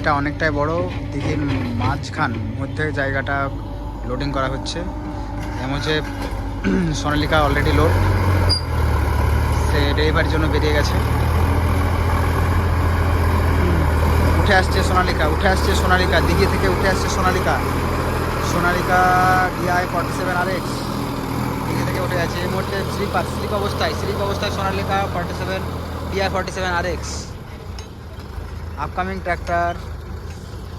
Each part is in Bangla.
দিঘিটা অনেকটাই বড়, দিঘির মাঝখান মধ্যে জায়গাটা লোডিং করা হচ্ছে। এমন হচ্ছে সোনালিকা অলরেডি লোড, সে ডেলিভারির জন্য বেরিয়ে গেছে। উঠে আসছে সোনালিকা, উঠে আসছে সোনালিকা, দিঘি থেকে উঠে আসছে সোনালিকা। সোনালিকা DI 47 RX দিঘি থেকে উঠে আছে। এই মুহূর্তে স্লিপ অবস্থায় Sonalika 47 DI 47 RX। Upcoming tractor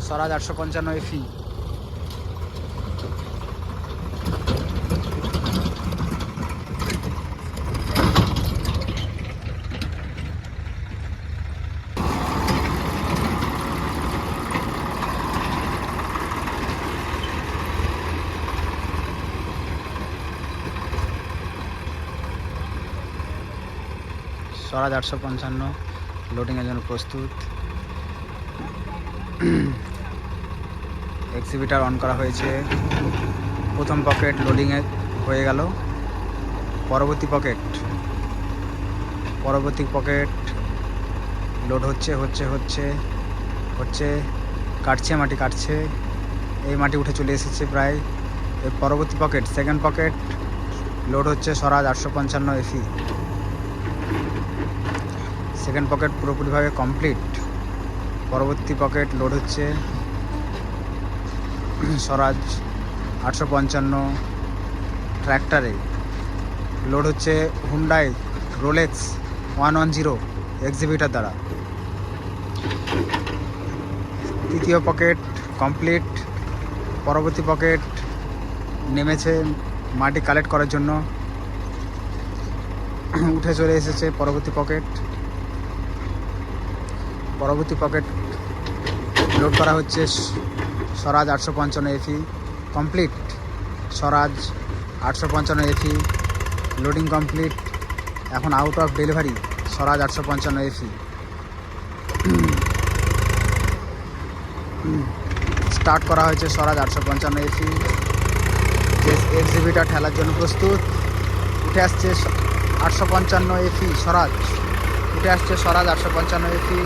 Swaraj 855 FE। Swaraj 855 লোডিংয়ের জন্য প্রস্তুত। এক্সিবিটার অন করা হয়েছে। প্রথম পকেট লোডিংয়ে হয়ে গেল। পরবর্তী পকেট লোড হচ্ছে। কাটছে, মাটি কাটছে। এই মাটি উঠে চলে এসেছে প্রায়। এই পরবর্তী পকেট, সেকেন্ড পকেট লোড হচ্ছে স্বরাজ 855 FE। সেকেন্ড পকেট পুরোপুরিভাবে কমপ্লিট। পরবর্তী পকেট লোড হচ্ছে স্বরাজ 855 ট্র্যাক্টরে। লোড হচ্ছে হুন্ডাই রোলেক্স 110 এক্সিবিটার দ্বারা। তৃতীয় পকেট কমপ্লিট। পরবর্তী পকেট নেমেছে মাটি কালেক্ট করার জন্য, উঠে চলে এসেছে পরবর্তী পকেট লোড করা হচ্ছে স্বরাজ 855 FE কমপ্লিট। স্বরাজ 855 FE লোডিং কমপ্লিট। এখন out of delivery Swaraj 855 FE। Start করা হয়েছে স্বরাজ 855 FE। যে এক্সিবিটার ঠেলার জন্য প্রস্তুত। উঠে আসছে 855 FE স্বরাজ, উঠে আসছে স্বরাজ 855 FE।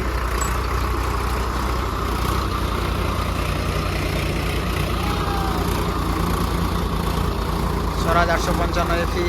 স্বরাজ 855 FE